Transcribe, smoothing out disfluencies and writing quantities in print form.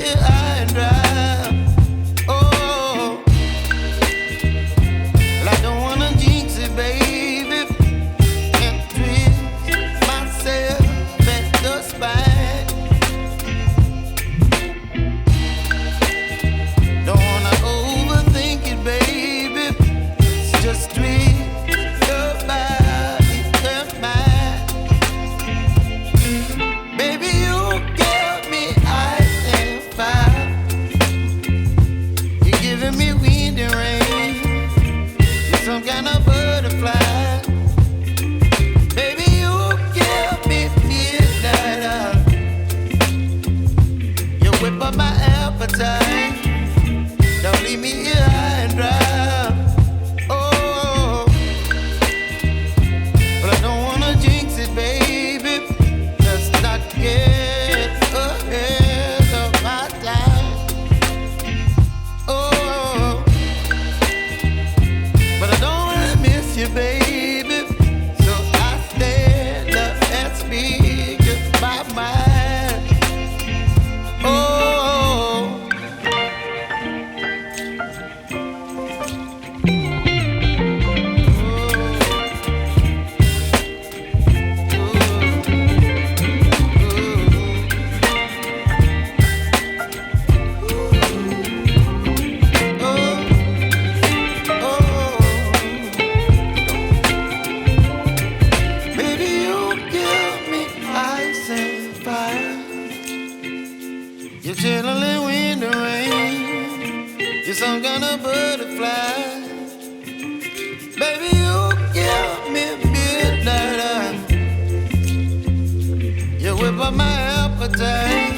here high and dry. Oh, well, I don't wanna jinx it, baby, and twist myself at the spine. Don't wanna overthink it, baby. It's just twist your body and mine. Baby, you give me ice and fire. You're giving me wind and rain. You're some kind of butterfly. Baby, you give me midnight. You whip up my appetite. Don't leave me here high and dry. Oh, but I don't wanna jinx it, baby. Let's not get ahead of my time. Oh, but I don't wanna miss you, baby. So I stand up and speak my mind. Oh. Baby, you give me ice and fire. You're chilling wind and rain. You're some kind of butterfly. Baby, you give me midnight. You whip up my appetite.